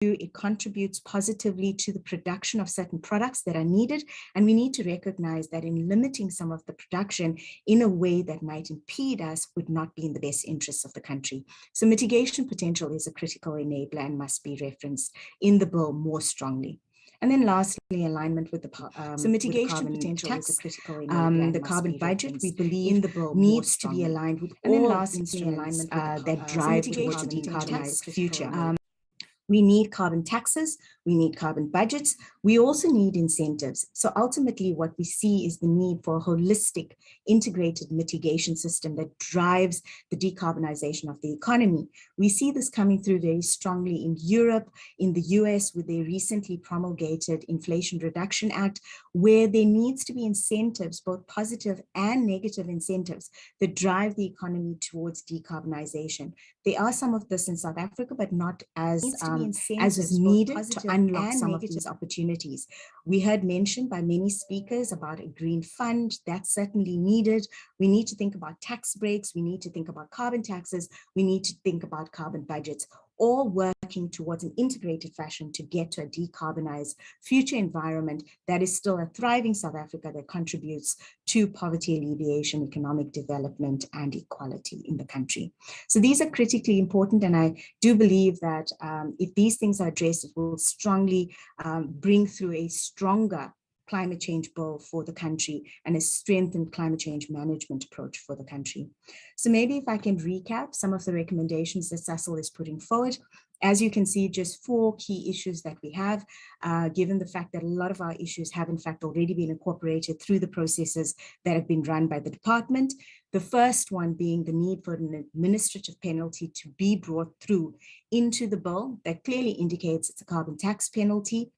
it contributes positively to the production of certain products that are needed. And we need to recognize that in limiting some of the production in a way that might impede us would not be in the best interests of the country. So mitigation potential is a critical enabler and must be referenced in the bill more strongly. And then lastly, alignment with the so mitigation potential is a critical enabler. The carbon budget, we believe, in the bill needs to be aligned with all instruments that drive towards a decarbonized future. We need carbon taxes, we need carbon budgets, we also need incentives. So ultimately what we see is the need for a holistic, integrated mitigation system that drives the decarbonization of the economy. We see this coming through very strongly in Europe, in the US, with their recently promulgated Inflation Reduction Act, where there needs to be incentives, both positive and negative incentives, that drive the economy towards decarbonization. There are some of this in South Africa, but not as is needed to unlock some of these opportunities. We heard mentioned by many speakers about a green fund. That's certainly needed. We need to think about tax breaks. We need to think about carbon taxes. We need to think about carbon budgets, all working towards an integrated fashion to get to a decarbonized future environment that is still a thriving South Africa that contributes to poverty alleviation, economic development, and equality in the country. So these are critically important, and I do believe that if these things are addressed, it will strongly bring through a stronger climate change bill for the country and a strengthened climate change management approach for the country. So maybe if I can recap some of the recommendations that Cecil is putting forward. As you can see, just 4 key issues that we have, given the fact that a lot of our issues have in fact already been incorporated through the processes that have been run by the department. The first one being the need for an administrative penalty to be brought through into the bill that clearly indicates it's a carbon tax penalty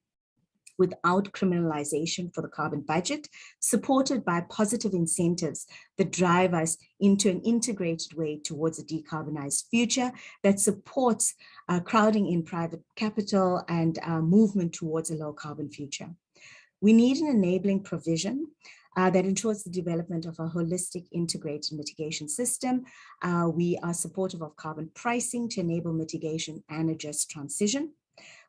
without criminalization for the carbon budget, supported by positive incentives that drive us into an integrated way towards a decarbonized future that supports crowding in private capital and movement towards a low carbon future. We need an enabling provision that ensures the development of a holistic integrated mitigation system. We are supportive of carbon pricing to enable mitigation and a just transition.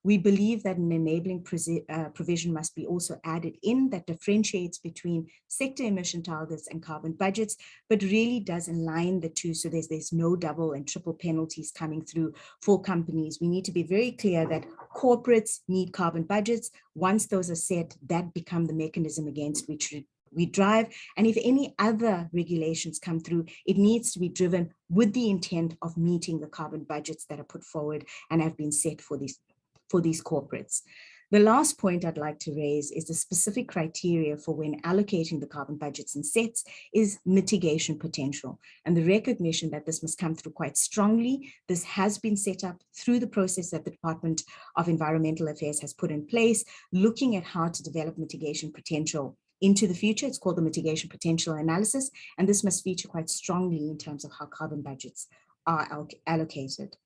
We believe that an enabling provision must be also added in that differentiates between sector emission targets and carbon budgets, but really does align the two so there's no double and triple penalties coming through for companies. We need to be very clear that corporates need carbon budgets. Once those are set, that become the mechanism against which we drive. And if any other regulations come through, it needs to be driven with the intent of meeting the carbon budgets that are put forward and have been set for these corporates. The last point I'd like to raise is the specific criteria for when allocating the carbon budgets and sets is mitigation potential, and the recognition that this must come through quite strongly. This has been set up through the process that the Department of Environmental Affairs has put in place, looking at how to develop mitigation potential into the future. It's called the mitigation potential analysis, and this must feature quite strongly in terms of how carbon budgets are allocated.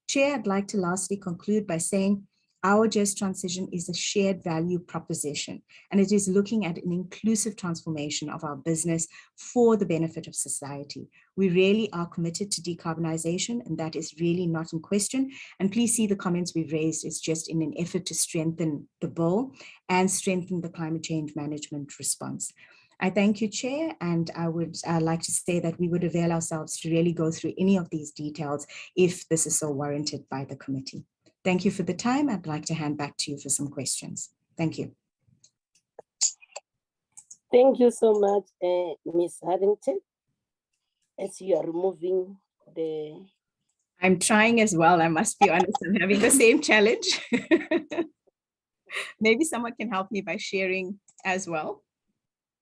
Chair, I'd like to lastly conclude by saying our just transition is a shared value proposition, and it is looking at an inclusive transformation of our business for the benefit of society. We really are committed to decarbonization, and that is really not in question. And please see the comments we've raised is just in an effort to strengthen the bill and strengthen the climate change management response. I thank you, Chair, and I would like to say that we would avail ourselves to really go through any of these details if this is so warranted by the committee. Thank you for the time. I'd like to hand back to you for some questions. Thank you. Thank you so much, Ms. Harrington. As you are removing the... I'm trying as well, I must be honest. I'm having the same challenge. Maybe someone can help me by sharing as well.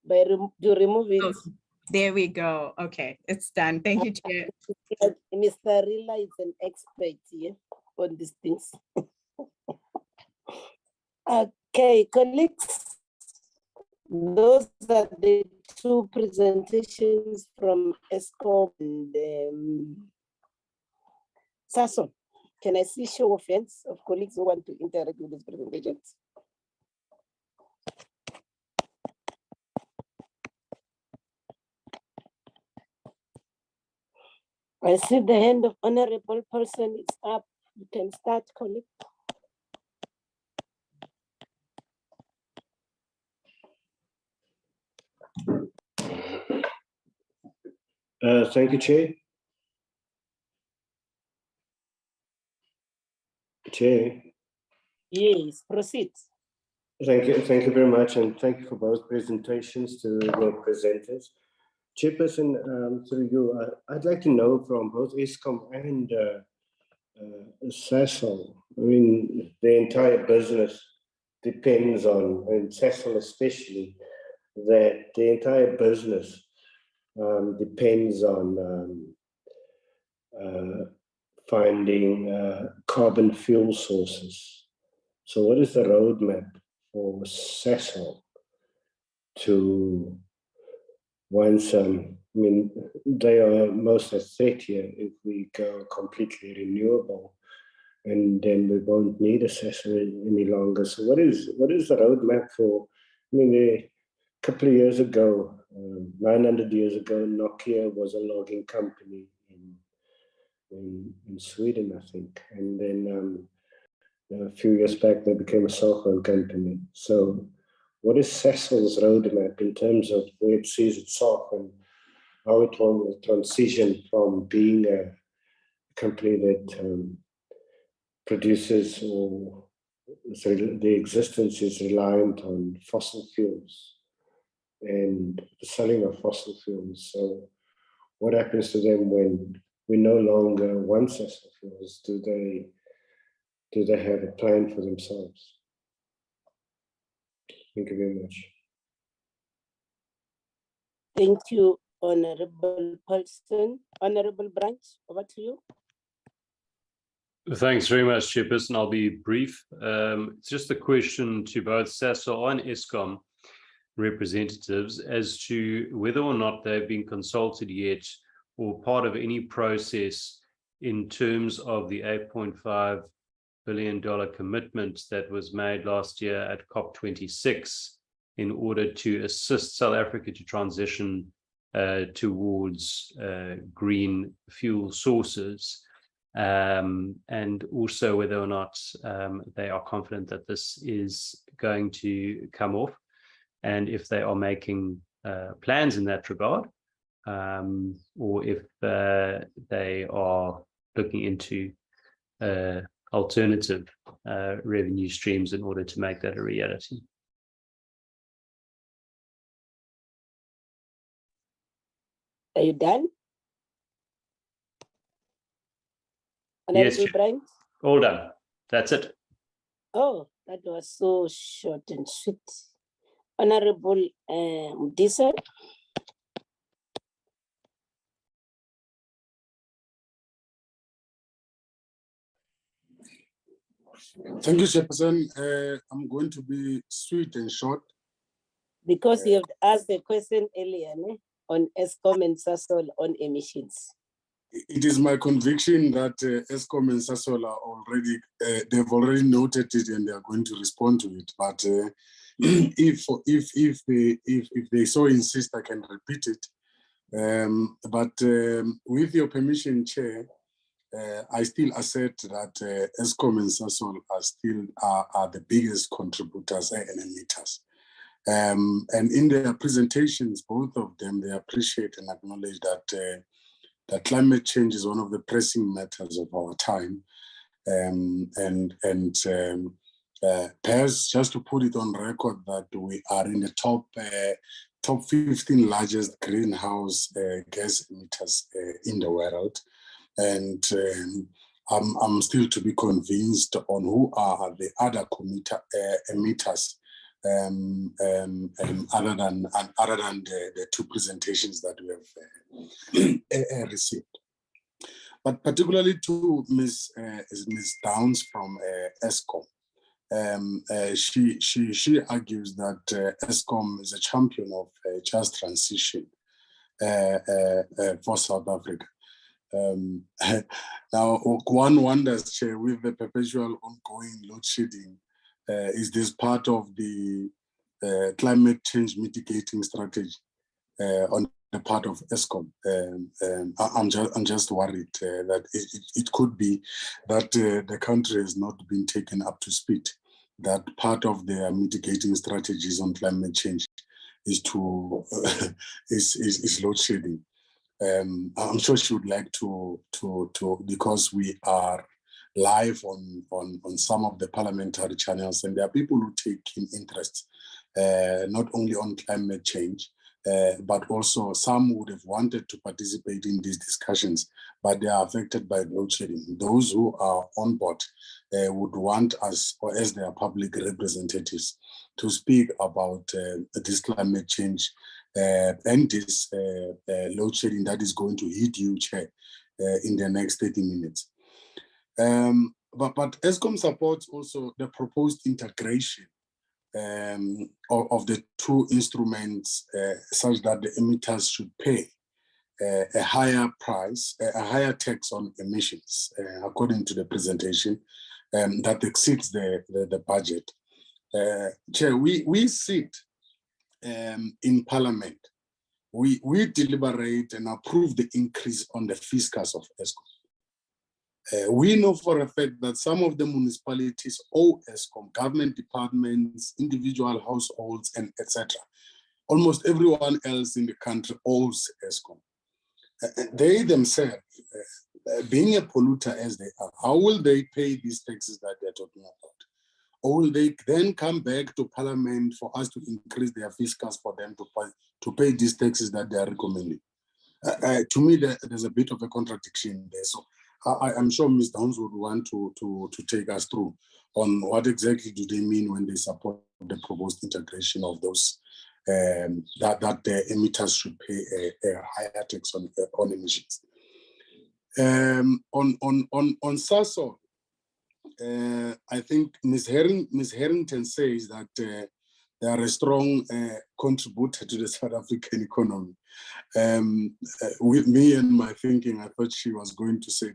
By remove it. Oh, there we go. Okay, it's done. Thank you, Chair. Mr. Rila is an expert here on these things. Okay, colleagues, those are the 2 presentations from ESCOM and Sasso. Can I see show of hands of colleagues who want to interact with these presentations? I see the hand of honorable person is up. You can start, colleague. Thank you, Chair. Chair. Yes, proceed. Thank you very much, and thank you for both presentations to your presenters. Chairperson, through you, I'd like to know from both Eskom and Sasol, I mean, the entire business depends on, and Sasol especially, that the entire business depends on finding carbon fuel sources. So what is the roadmap for Sasol to once, I mean, they are most at threat here if we go completely renewable, and then we won't need a Sasol any longer. So what is the roadmap for, I mean, a couple of years ago, 900 years ago, Nokia was a logging company in Sweden, I think. And then a few years back, they became a cell phone company. So what is Sasol's roadmap in terms of where it sees itself and how it will transition from being a company that produces, or the existence is reliant on fossil fuels and the selling of fossil fuels? So what happens to them when we no longer want fossil fuels? Do they have a plan for themselves? Thank you very much. Thank you, Honorable Paulson. Honorable Branch, over to you. Thanks very much, Chairperson. I'll be brief. It's just a question to both Sasol and Eskom representatives as to whether or not they've been consulted yet or part of any process in terms of the $8.5 billion commitment that was made last year at COP26 in order to assist South Africa to transition towards green fuel sources, and also whether or not they are confident that this is going to come off, and if they are making plans in that regard, or if they are looking into alternative revenue streams in order to make that a reality. Are you done? Yes, Honorable Branch? all done. That's it. Oh, that was so short and sweet. Honorable Mdisa? Thank you, Chairperson. I'm going to be sweet and short. Because you have asked the question earlier on Eskom and Sasol on emissions. It is my conviction that Eskom and Sasol are already, they've already noted it and they are going to respond to it. But if they so insist, I can repeat it. With your permission, Chair, I still assert that Eskom and Sasol are still are the biggest contributors and emitters. And in their presentations, both of them, they appreciate and acknowledge that that climate change is one of the pressing matters of our time. Perhaps just to put it on record that we are in the top 15 largest greenhouse gas emitters in the world. And I'm still to be convinced on who are the other emitters other than the two presentations that we have received. But particularly to Ms. Downs from Eskom, she argues that Eskom is a champion of just transition for South Africa. Now, one wonders, Chair, with the perpetual ongoing load shedding, is this part of the climate change mitigating strategy on the part of Eskom? I'm just worried that it could be that the country has not been taken up to speed, that part of their mitigating strategies on climate change is to is load shedding. I'm sure she would like to because we are live on some of the parliamentary channels, and there are people who take keen interest, not only on climate change, but also some would have wanted to participate in these discussions, but they are affected by load shedding. Those who are on board would want us, or as their public representatives, to speak about this climate change and this load shedding that is going to hit you, Chair, in the next 30 minutes. But ESCOM supports also the proposed integration of the two instruments such that the emitters should pay a higher price, a higher tax on emissions, according to the presentation, that exceeds the budget. Chair, we sit in Parliament. We deliberate and approve the increase on the fiscus of ESCOM. We know for a fact that some of the municipalities owe ESCOM, government departments, individual households, and etc. Almost everyone else in the country owes ESCOM. They themselves, being a polluter as they are, how will they pay these taxes that they're talking about? Or will they then come back to Parliament for us to increase their fiscus for them to pay these taxes that they are recommending? To me, there's a bit of a contradiction there. So I'm sure Ms. Downs would want to take us through on what exactly do they mean when they support the proposed integration of those that the emitters should pay a higher tax on emissions. On SASOL, I think Ms. Harrington says that they are a strong contributor to the South African economy. With me and my thinking, I thought she was going to say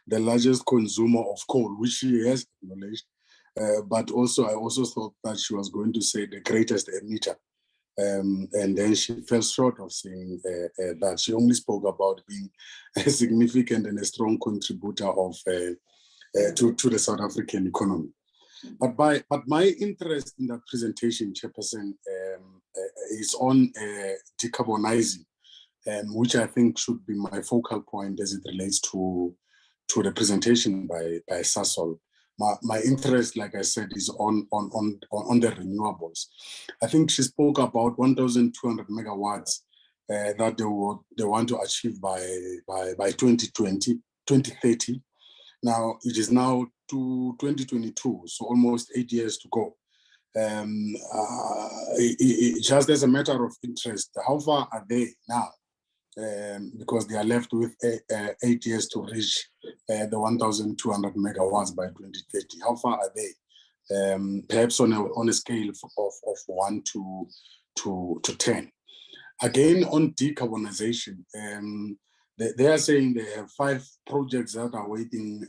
the largest consumer of coal, which she has acknowledged. But also, I also thought that she was going to say the greatest emitter. And then she fell short of saying that. She only spoke about being a significant and a strong contributor of to the South African economy. But my interest in that presentation, Chairperson, is on decarbonizing, which I think should be my focal point as it relates to the presentation by SASOL. My interest, like I said, is on the renewables. I think she spoke about 1,200 megawatts that they want to achieve by 2030. Now it is now to 2022, so almost 8 years to go. Just as a matter of interest, how far are they now? Because they are left with 8 years to reach the 1,200 megawatts by 2030. How far are they? Perhaps on a scale of 1 to 10. Again, on decarbonization, they are saying they have 5 projects that are waiting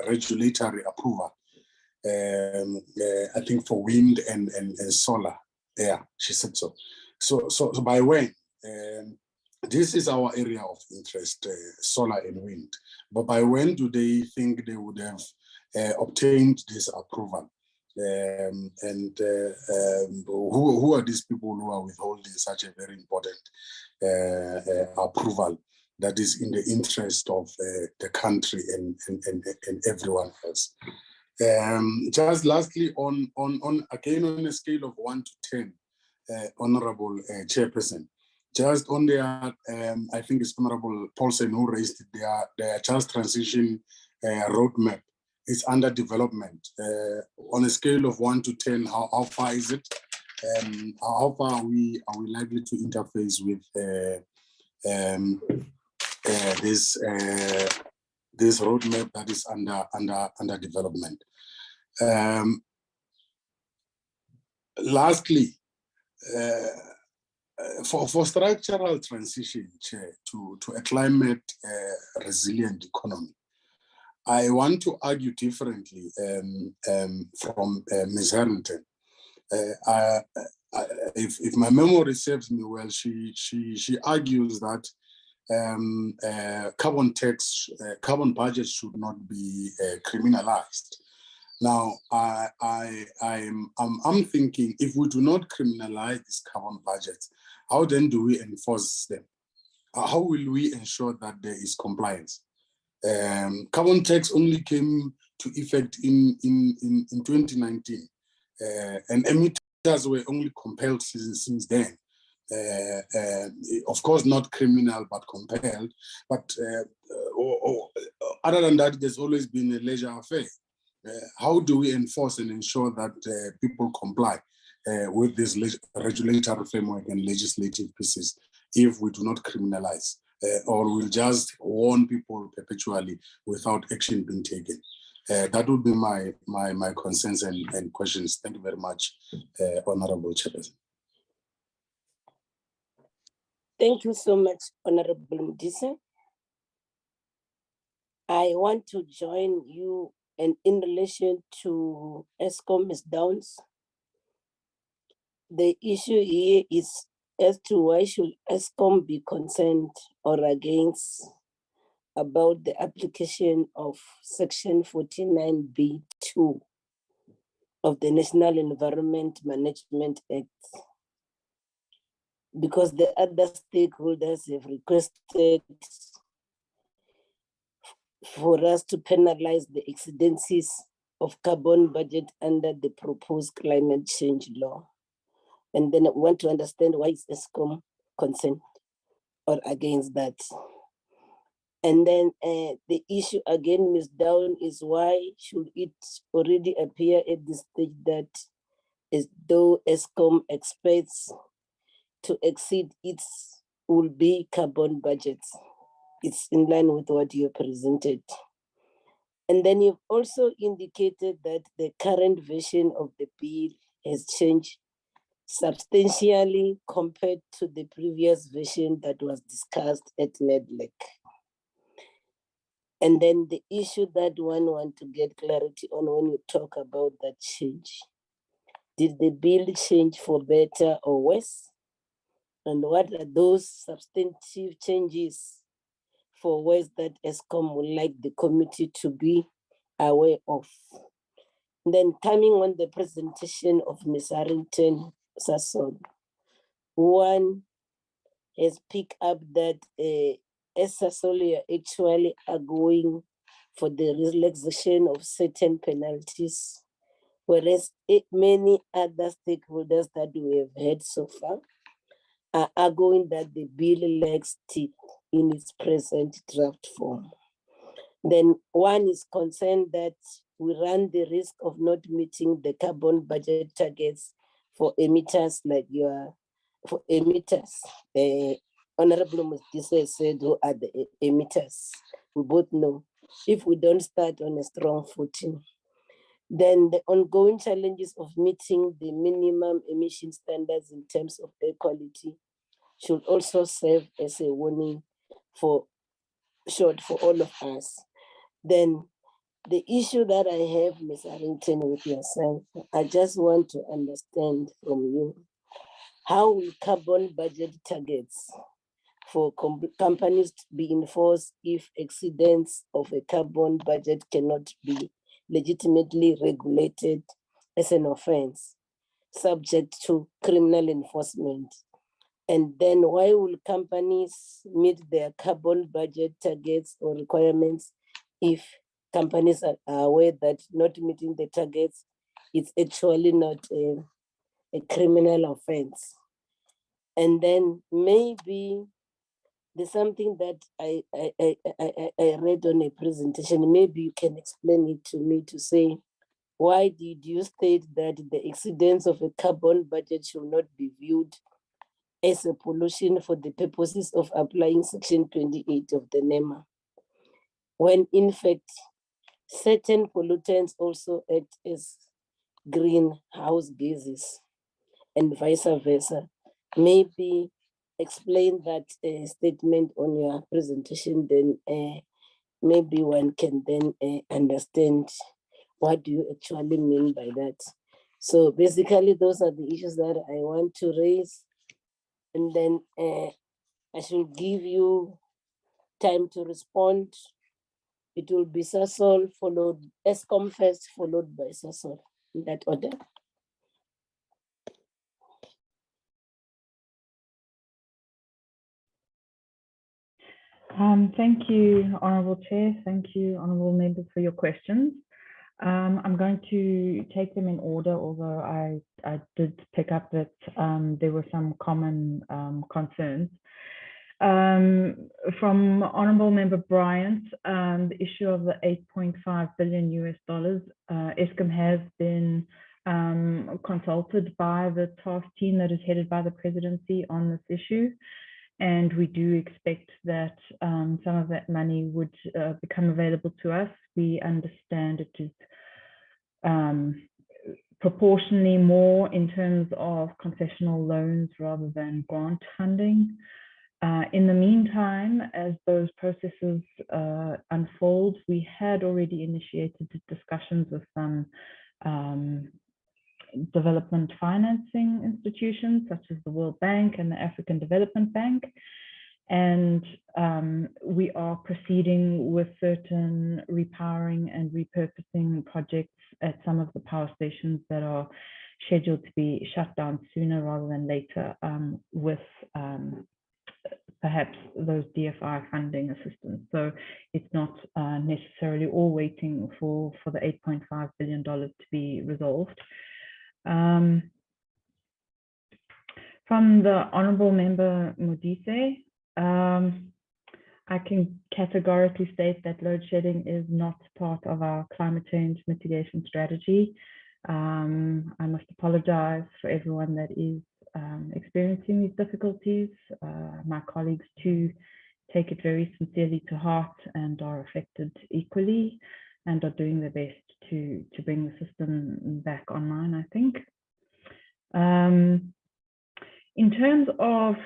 regulatory approval. I think for wind and solar. Yeah, she said so. So by when? This is our area of interest, solar and wind. But by when do they think they would have obtained this approval? Who are these people who are withholding such a very important approval that is in the interest of the country and everyone else? Just lastly, on again on a scale of 1 to 10, Honorable Chairperson, just on their, I think it's Honorable Paulsen who raised it, their just transition roadmap is under development. On a scale of 1 to 10, how far is it? How far are we likely to interface with this roadmap that is under development? Lastly, for structural transition, Chair, to a climate resilient economy, I want to argue differently from Ms. Harrington. If my memory serves me well, she argues that carbon budgets should not be criminalized. Now, I'm thinking, if we do not criminalize these carbon budgets, how then do we enforce them? how will we ensure that there is compliance? Carbon tax only came to effect in 2019, and emitters were only compelled since then. Of course, not criminal, but compelled. But other than that, there's always been a leisure affair. How do we enforce and ensure that people comply with this regulatory framework and legislative pieces if we do not criminalize, or we'll just warn people perpetually without action being taken? That would be my concerns and questions. Thank you very much, Honorable Chairperson. Thank you so much, Honorable Mdise. I want to join you, and in relation to ESCOM, Ms. Downs, the issue here is as to why should ESCOM be concerned or against about the application of Section 49B2 of the National Environment Management Act, because the other stakeholders have requested for us to penalize the exceedances of carbon budget under the proposed climate change law. And then I want to understand why is ESCOM concerned or against that. And then the issue again, Ms. Down, is why should it already appear at this stage that as though ESCOM expects to exceed its will be carbon budgets? It's in line with what you presented. And then you've also indicated that the current version of the bill has changed substantially compared to the previous version that was discussed at NEDLEC. And then the issue that one want to get clarity on when you talk about that change. Did the bill change for better or worse? And what are those substantive changes for worse that ESCOM would like the committee to be aware of? Then coming on the presentation of Ms. Harrington Sasson, one has picked up that Sasol actually are going for the relaxation of certain penalties, whereas many other stakeholders that we have heard so far are arguing that the bill lacks teeth in its present draft form. Then one is concerned that we run the risk of not meeting the carbon budget targets for emitters like for emitters. Honorable Mustise said who are the emitters. We both know if we don't start on a strong footing, then the ongoing challenges of meeting the minimum emission standards in terms of air quality should also serve as a warning for all of us. Then the issue that I have, Ms. Harrington, with yourself, I just want to understand from you, how will carbon budget targets for companies be enforced if exceedance of a carbon budget cannot be legitimately regulated as an offense, subject to criminal enforcement? And then why will companies meet their carbon budget targets or requirements if companies are aware that not meeting the targets is actually not a criminal offense? And then maybe there's something that I read on a presentation. Maybe you can explain it to me to say, why did you state that the exceedance of a carbon budget should not be viewed as a pollution for the purposes of applying Section 28 of the NEMA, when in fact, certain pollutants also act as greenhouse gases and vice versa? Maybe explain that statement on your presentation, then maybe one can then understand what do you actually mean by that. So basically, those are the issues that I want to raise. And then I should give you time to respond. It will be Sasol followed, ESCOM first, followed by Sasol, in that order. Thank you, Honourable Chair. Thank you, Honourable Members, for your questions. I'm going to take them in order, although I did pick up that there were some common concerns. From Honourable Member Bryant, the issue of the $8.5 billion US, Eskom has been consulted by the task team that is headed by the presidency on this issue. And we do expect that some of that money would become available to us. We understand it is proportionally more in terms of concessional loans rather than grant funding. In the meantime, as those processes unfold, we had already initiated discussions with some development financing institutions such as the World Bank and the African Development Bank. And we are proceeding with certain repowering and repurposing projects at some of the power stations that are scheduled to be shut down sooner rather than later, with perhaps those DFI funding assistance. So it's not necessarily all waiting for the $8.5 billion to be resolved. From the Honourable Member Modise, I can categorically state that load shedding is not part of our climate change mitigation strategy. I must apologise for everyone that is experiencing these difficulties. My colleagues too take it very sincerely to heart and are affected equally and are doing their best to bring the system back online, I think. In terms of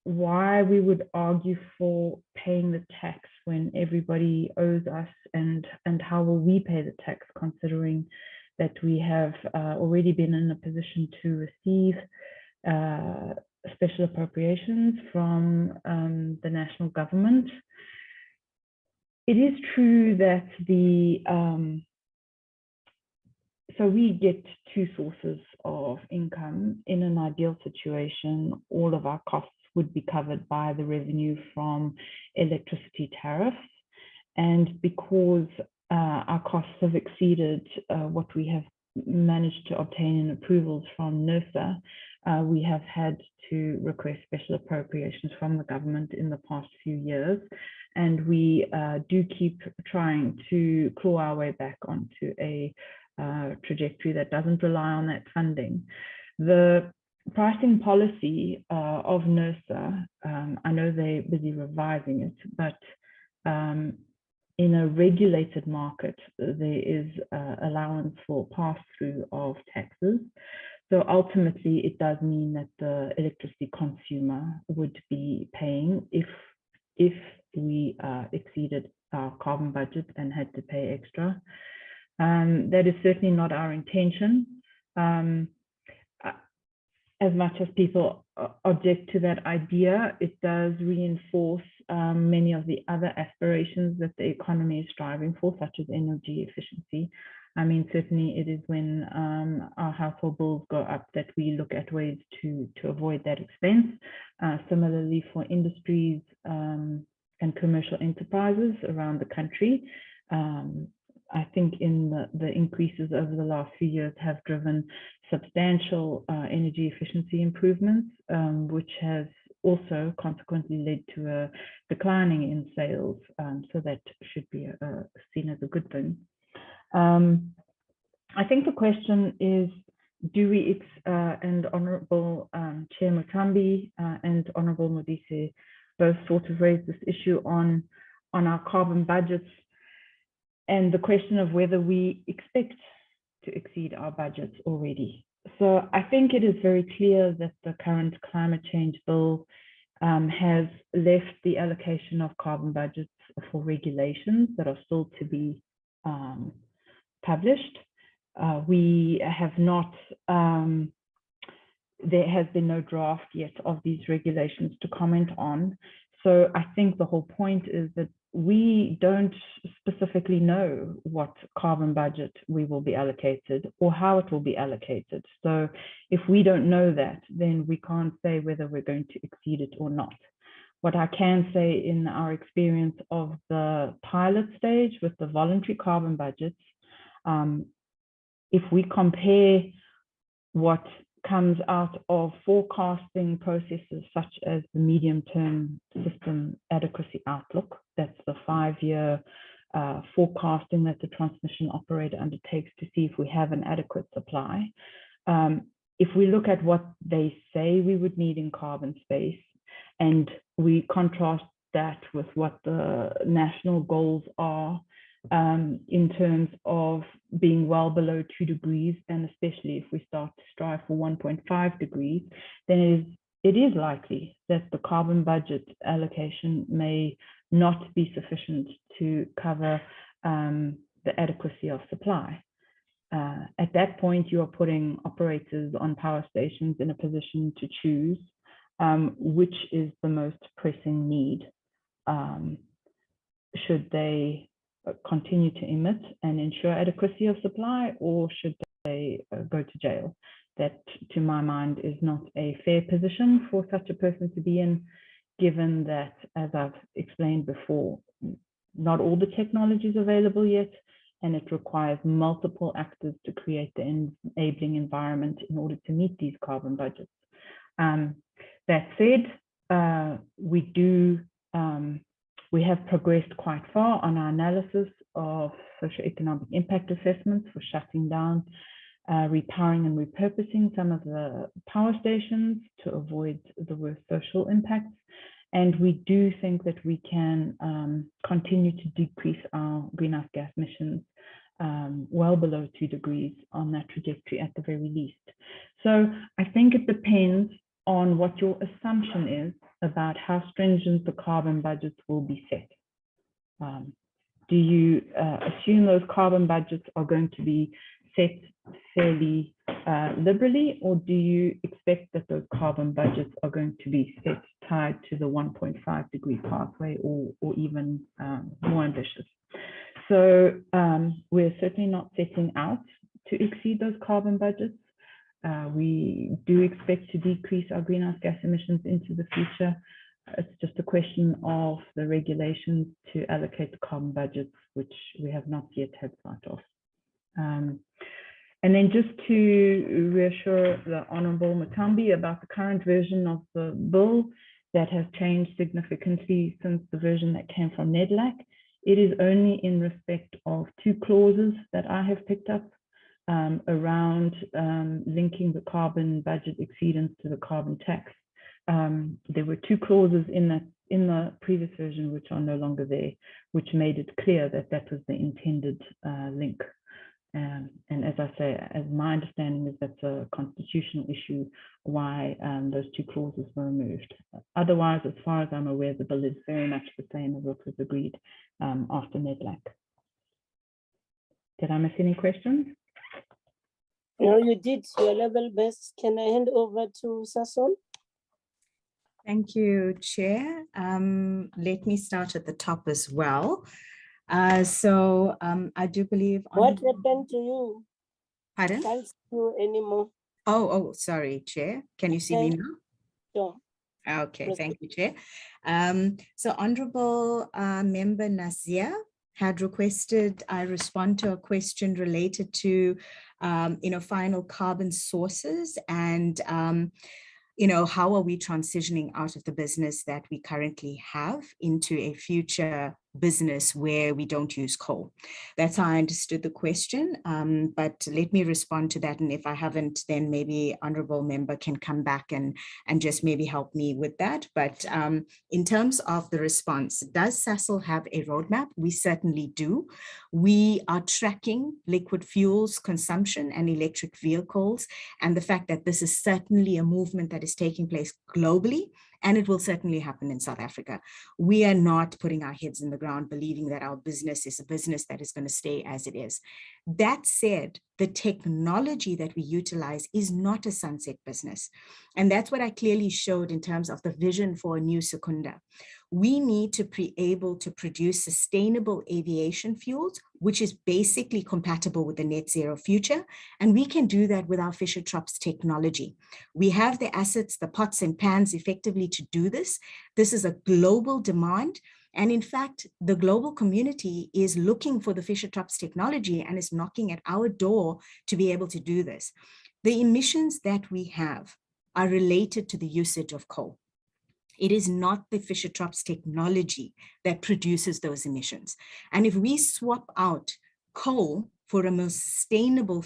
why we would argue for paying the tax when everybody owes us, and how will we pay the tax considering that we have already been in a position to receive special appropriations from the national government. It is true that so we get two sources of income. In an ideal situation, all of our costs would be covered by the revenue from electricity tariffs. And because our costs have exceeded what we have managed to obtain in approvals from NERSA, we have had to request special appropriations from the government in the past few years. And we do keep trying to claw our way back onto a trajectory that doesn't rely on that funding. The pricing policy of NERSA, I know they're busy revising it, but in a regulated market, there is allowance for pass-through of taxes. So ultimately, it does mean that the electricity consumer would be paying if we exceeded our carbon budget and had to pay extra. That is certainly not our intention. As much as people object to that idea, it does reinforce many of the other aspirations that the economy is striving for, such as energy efficiency. I mean, certainly it is when our household bills go up that we look at ways to avoid that expense. Similarly, for industries and commercial enterprises around the country, I think in the increases over the last few years have driven substantial energy efficiency improvements, which has also consequently led to a declining in sales. So that should be seen as a good thing. I think the question is, do we, and Honourable Chair Mutambi and Honourable Modise both sort of raised this issue on our carbon budgets, and the question of whether we expect to exceed our budgets already. So I think it is very clear that the current climate change bill has left the allocation of carbon budgets for regulations that are still to be published. We have not, there has been no draft yet of these regulations to comment on. So I think the whole point is that we don't specifically know what carbon budget we will be allocated or how it will be allocated. So if we don't know that, then we can't say whether we're going to exceed it or not. What I can say in our experience of the pilot stage with the voluntary carbon budgets, if we compare what comes out of forecasting processes such as the medium-term system adequacy outlook, that's the 5-year forecasting that the transmission operator undertakes to see if we have an adequate supply. If we look at what they say we would need in carbon space, and we contrast that with what the national goals are in terms of being well below 2 degrees, and especially if we start to strive for 1.5 degrees, then it is likely that the carbon budget allocation may not be sufficient to cover the adequacy of supply. At that point, you are putting operators on power stations in a position to choose which is the most pressing need. Should they continue to emit and ensure adequacy of supply, or should they go to jail? That, to my mind, is not a fair position for such a person to be in, given that, as I've explained before, not all the technology is available yet, and it requires multiple actors to create the enabling environment in order to meet these carbon budgets. That said, we have progressed quite far on our analysis of socioeconomic impact assessments for shutting down, repowering and repurposing some of the power stations to avoid the worst social impacts. And we do think that we can continue to decrease our greenhouse gas emissions well below 2 degrees on that trajectory at the very least. So I think it depends on what your assumption is about how stringent the carbon budgets will be set. Do you assume those carbon budgets are going to be set fairly liberally, or do you expect that those carbon budgets are going to be set tied to the 1.5 degree pathway, or even more ambitious? So we're certainly not setting out to exceed those carbon budgets. We do expect to decrease our greenhouse gas emissions into the future. It's just a question of the regulations to allocate the carbon budgets, which we have not yet had sight of. And then just to reassure the Honourable Mutambi about the current version of the bill that has changed significantly since the version that came from NEDLAC, it is only in respect of 2 clauses that I have picked up around linking the carbon budget exceedance to the carbon tax. There were 2 clauses in the previous version which are no longer there, which made it clear that that was the intended link. And as I say, as my understanding is that's a constitutional issue why those 2 clauses were removed. Otherwise, as far as I'm aware, the bill is very much the same as what was agreed after NEDLAC. Did I miss any questions? No, you did your level best. Can I hand over to Sasol? Thank you, Chair. Let me start at the top as well. So I do believe. What happened to you? Pardon? Can't see you anymore. Oh, sorry, Chair. Can you see me now? Sure. Okay, thank you, Chair. So Honourable Member Nazir had requested I respond to a question related to, final carbon sources and, how are we transitioning out of the business that we currently have into a future business where we don't use coal. That's how I understood the question, but let me respond to that. And if I haven't, then maybe Honourable Member can come back and just maybe help me with that. But in terms of the response, does Sasol have a roadmap? We certainly do. We are tracking liquid fuels consumption and electric vehicles, and the fact that this is certainly a movement that is taking place globally, and it will certainly happen in South Africa. We are not putting our heads in the ground believing that our business is a business that is going to stay as it is. That said, the technology that we utilize is not a sunset business. And that's what I clearly showed in terms of the vision for a new Secunda. we need to be able to produce sustainable aviation fuels, which is basically compatible with the net zero future. And we can do that with our Fisher-Tropsch technology. We have the assets, the pots and pans effectively to do this. This is a global demand. And in fact, the global community is looking for the Fisher-Tropsch technology and is knocking at our door to be able to do this. The emissions that we have are related to the usage of coal. It is not the Fisher-Tropsch technology that produces those emissions. And if we swap out coal for a more sustainable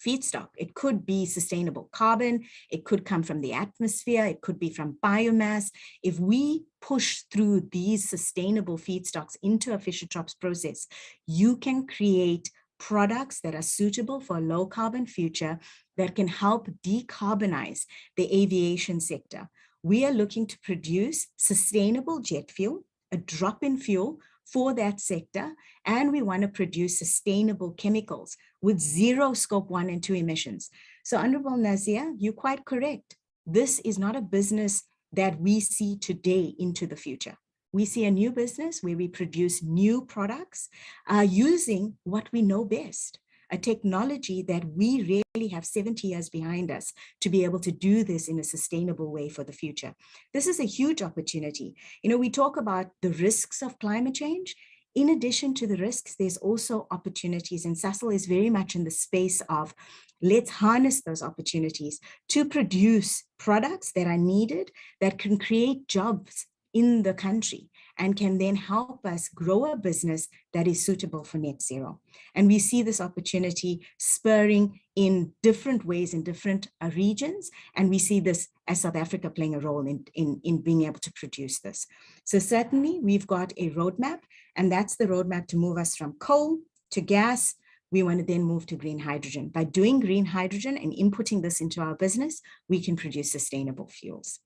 feedstock, it could be sustainable carbon, it could come from the atmosphere, it could be from biomass. If we push through these sustainable feedstocks into a Fisher-Tropsch process, you can create products that are suitable for a low carbon future that can help decarbonize the aviation sector. We are looking to produce sustainable jet fuel, a drop-in fuel for that sector, and we want to produce sustainable chemicals with zero scope 1 and 2 emissions. So Honorable Nazia, you're quite correct. This is not a business that we see today into the future. We see a new business where we produce new products using what we know best, a technology that we really have 70 years behind us to be able to do this in a sustainable way for the future. This is a huge opportunity. You know, we talk about the risks of climate change. In addition to the risks, there's also opportunities, and Sasol is very much in the space of let's harness those opportunities to produce products that are needed, that can create jobs in the country and can then help us grow a business that is suitable for net zero. And we see this opportunity spurring in different ways in different regions. And we see this as South Africa playing a role in being able to produce this. So certainly we've got a roadmap, and that's the roadmap to move us from coal to gas. We want to then move to green hydrogen. By doing green hydrogen and inputting this into our business, we can produce sustainable fuels.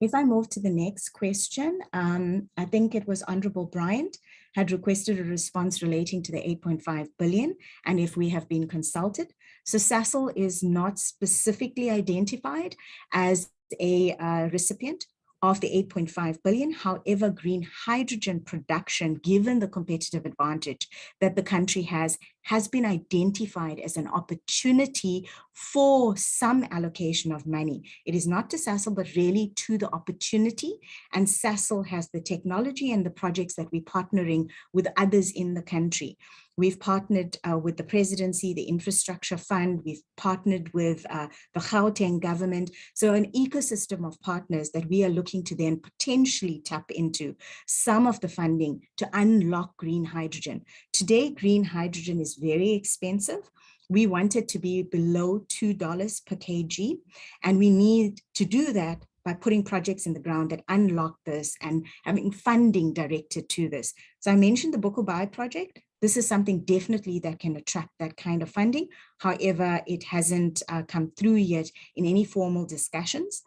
If I move to the next question, I think it was Honorable Bryant had requested a response relating to the 8.5 billion and if we have been consulted. So Sasol is not specifically identified as a recipient of the 8.5 billion. However, green hydrogen production, given the competitive advantage that the country has been identified as an opportunity for some allocation of money. It is not to Sasol, but really to the opportunity. And Sasol has the technology and the projects that we're partnering with others in the country. We've partnered with the presidency, the infrastructure fund. We've partnered with the Gauteng government. So an ecosystem of partners that we are looking to then potentially tap into some of the funding to unlock green hydrogen. Today, green hydrogen is very expensive. We want it to be below $2 per kg. And we need to do that by putting projects in the ground that unlock this and having funding directed to this. So I mentioned the Bokubai project. This is something definitely that can attract that kind of funding. However, it hasn't come through yet in any formal discussions.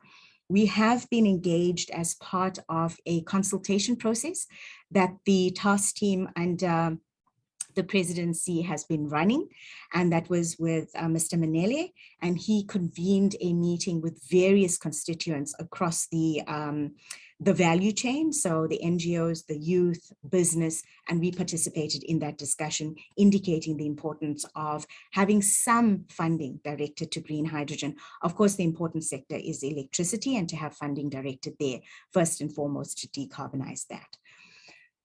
We have been engaged as part of a consultation process that the task team and the presidency has been running, and that was with Mr. Manele, and he convened a meeting with various constituents across the value chain, so the NGOs, the youth, business, and we participated in that discussion, indicating the importance of having some funding directed to green hydrogen. Of course, the important sector is electricity, and to have funding directed there, first and foremost, to decarbonize that.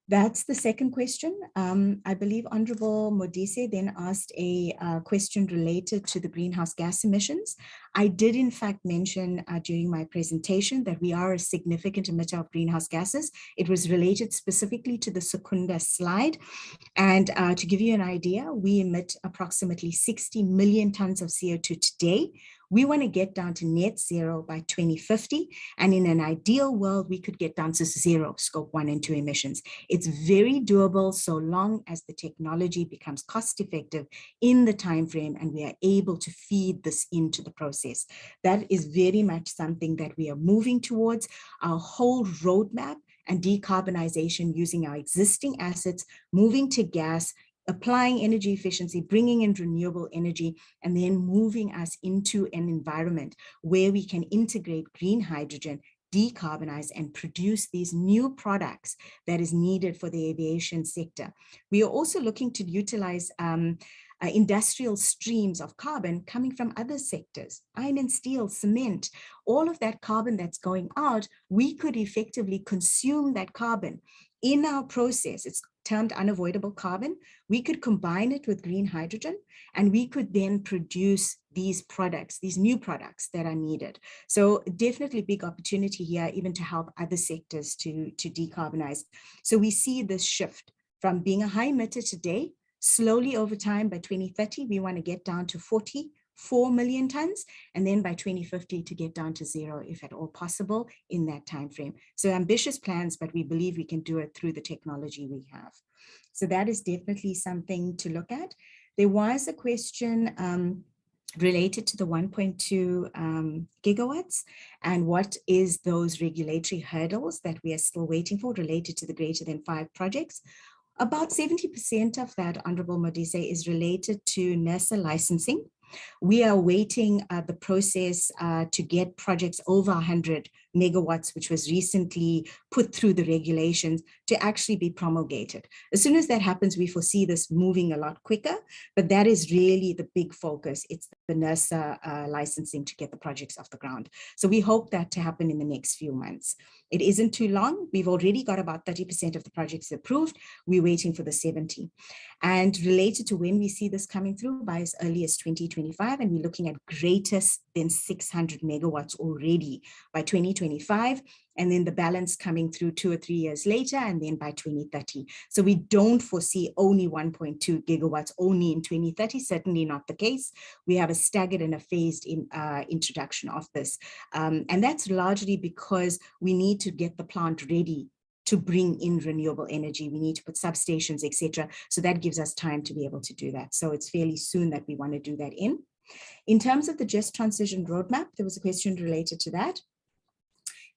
That's the second question. I believe Honorable Modise then asked a question related to the greenhouse gas emissions. I did in fact mention during my presentation that we are a significant emitter of greenhouse gases. It was related specifically to the Secunda slide. And to give you an idea, we emit approximately 60 million tons of CO2 today. We want to get down to net zero by 2050. And in an ideal world, we could get down to zero scope 1 and 2 emissions. It's very doable so long as the technology becomes cost effective in the time frame and we are able to feed this into the process. That is very much something that we are moving towards. Our whole roadmap and decarbonization using our existing assets, moving to gas, applying energy efficiency, bringing in renewable energy, and then moving us into an environment where we can integrate green hydrogen decarbonize and produce these new products that is needed for the aviation sector. We are also looking to utilize industrial streams of carbon coming from other sectors, iron and steel, cement, all of that carbon that's going out, we could effectively consume that carbon in our process. It's termed unavoidable carbon. We could combine it with green hydrogen, and we could then produce these products, these new products that are needed. So definitely big opportunity here, even to help other sectors to decarbonize. So we see this shift from being a high emitter today, slowly over time. By 2030, we want to get down to 44 million tons, and then by 2050 to get down to zero, if at all possible, in that time frame. So ambitious plans, but we believe we can do it through the technology we have. So that is definitely something to look at. There was a question related to the 1.2 gigawatts and what is those regulatory hurdles that we are still waiting for related to the greater than 5 projects. About 70% of that, Honorable Modise, is related to NERSA licensing. We are waiting the process to get projects over 100 megawatts, which was recently put through the regulations, to actually be promulgated. As soon as that happens, we foresee this moving a lot quicker, but that is really the big focus. It's the NERSA licensing to get the projects off the ground. So we hope that to happen in the next few months. It isn't too long. We've already got about 30% of the projects approved. We're waiting for the 70. And related to when we see this coming through, by as early as 2025, and we're looking at greater than 600 megawatts already by 2025, and then the balance coming through 2 or 3 years later, and then by 2030. So we don't foresee only 1.2 gigawatts only in 2030, certainly not the case. We have a staggered and a phased introduction of this. And that's largely because we need to get the plant ready to bring in renewable energy. We need to put substations, etc. So that gives us time to be able to do that. So it's fairly soon that we want to do that in. In terms of the Just Transition Roadmap, there was a question related to that.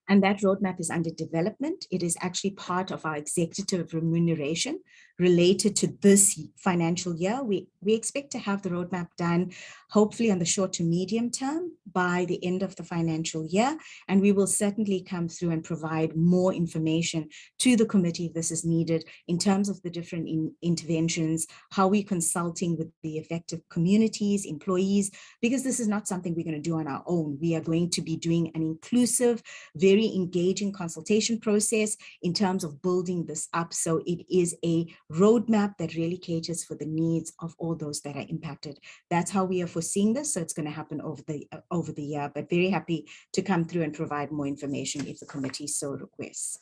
And that roadmap is under development. It is actually part of our executive remuneration related to this financial year. We expect to have the roadmap done, hopefully on the short to medium term, by the end of the financial year. And we will certainly come through and provide more information to the committee if this is needed in terms of the different interventions, how we're consulting with the affected communities, employees, because this is not something we're going to do on our own. We are going to be doing an inclusive, very engaging consultation process in terms of building this up. So it is a roadmap that really caters for the needs of all those that are impacted. That's how we are foreseeing this. So it's going to happen over the year, but very happy to come through and provide more information if the committee so requests.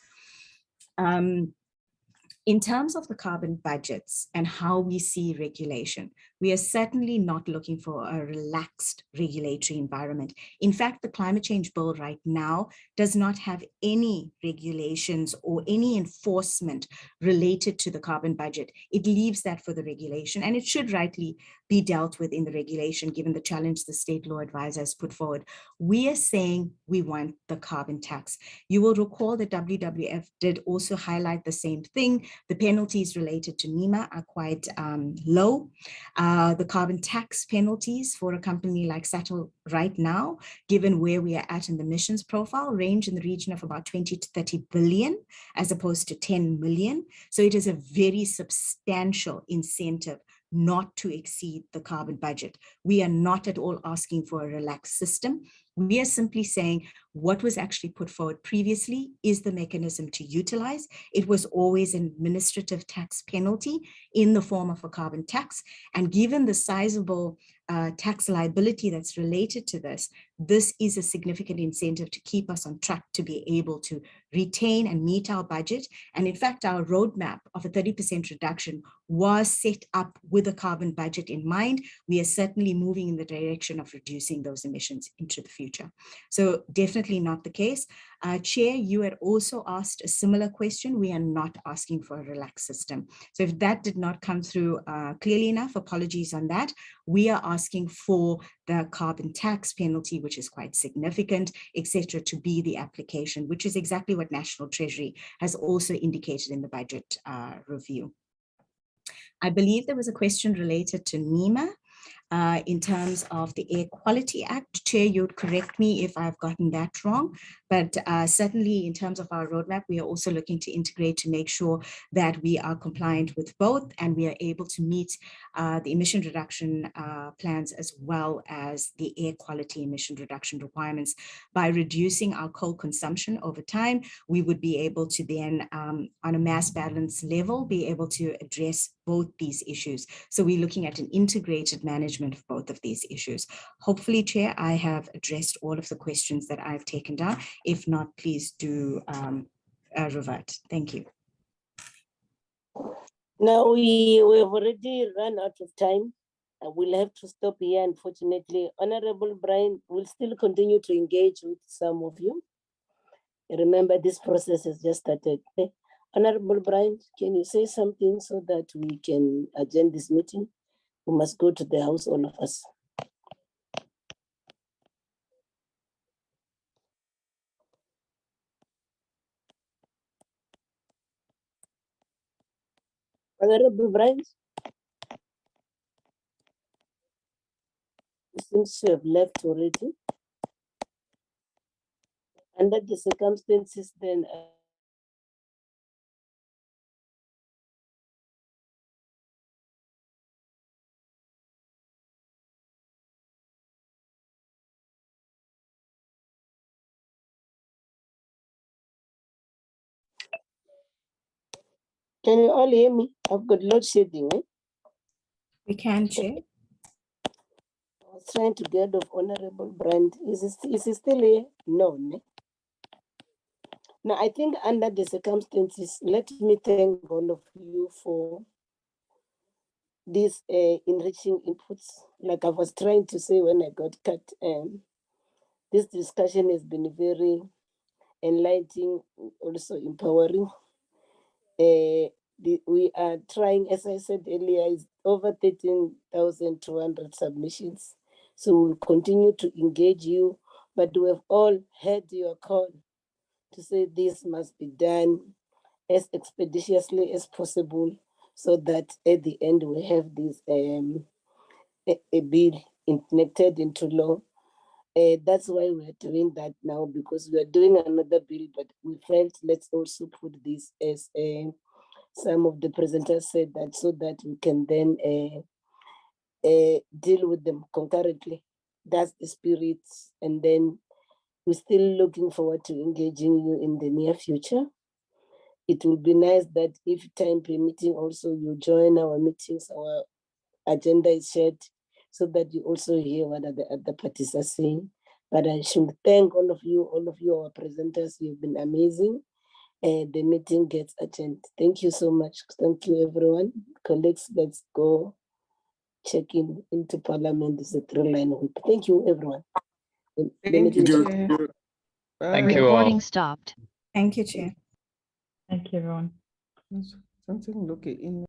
In terms of the carbon budgets and how we see regulation, we are certainly not looking for a relaxed regulatory environment. In fact, the climate change bill right now does not have any regulations or any enforcement related to the carbon budget. It leaves that for the regulation, and it should rightly be dealt with in the regulation, given the challenge the state law advisor has put forward. We are saying we want the carbon tax. You will recall that WWF did also highlight the same thing. The penalties related to NEMA are quite low. The carbon tax penalties for a company like Sattel right now, given where we are at in the emissions profile, range in the region of about 20 to 30 billion, as opposed to 10 million. So it is a very substantial incentive not to exceed the carbon budget. We are not at all asking for a relaxed system. We are simply saying what was actually put forward previously is the mechanism to utilize. It was always an administrative tax penalty in the form of a carbon tax. And given the sizable tax liability that's related to this, this is a significant incentive to keep us on track to be able to retain and meet our budget. And in fact, our roadmap of a 30% reduction was set up with a carbon budget in mind. We are certainly moving in the direction of reducing those emissions into the future. So definitely not the case. Chair, you had also asked a similar question. We are not asking for a relaxed system. So if that did not come through clearly enough, apologies on that. We are asking for the carbon tax penalty, which is quite significant, etc., to be the application, which is exactly what National Treasury has also indicated in the budget review. I believe there was a question related to NEMA. In terms of the Air Quality Act, Chair, you'd correct me if I've gotten that wrong, but certainly in terms of our roadmap, we are also looking to integrate to make sure that we are compliant with both and we are able to meet the emission reduction plans as well as the air quality emission reduction requirements. By reducing our coal consumption over time, we would be able to then, on a mass balance level, be able to address both these issues. So we're looking at an integrated management of both of these issues. Hopefully, Chair, I have addressed all of the questions that I've taken down. If not, please do revert. Thank you. Now we have already run out of time. We'll have to stop here, unfortunately. Honorable Brian will still continue to engage with some of you. Remember, this process has just started. Honorable Brian, can you say something so that we can adjourn this meeting? We must go to the house, all of us. Honorable Brian, seems to have left already. Under the circumstances, then can you all hear me? I've got load shedding. We can, Chair. I was trying to get of Honorable Brand. Is he still here? No. Now, I think under the circumstances, let me thank all of you for these enriching inputs. Like I was trying to say when I got cut, this discussion has been very enlightening, also empowering. We are trying, as I said earlier, is over 13,200 submissions. So we'll continue to engage you, but we have all heard your call to say this must be done as expeditiously as possible so that at the end we have this a bill enacted into law. That's why we're doing that now, because we are doing another bill, but we felt let's also put this as some of the presenters said that so that we can then deal with them concurrently. That's the spirit. And then we're still looking forward to engaging you in the near future. It will be nice that if time permitting also you join our meetings, our agenda is shared so that you also hear what the other parties are saying. But I should thank all of you, our presenters. You've been amazing. The meeting gets adjourned. Thank you so much. Thank you, everyone. Colleagues, let's go check into Parliament. It's a 3-line whip. Thank you, everyone. Thank you. Thank you all. Recording stopped. Thank you, Chair. Thank you, everyone. Something looking in.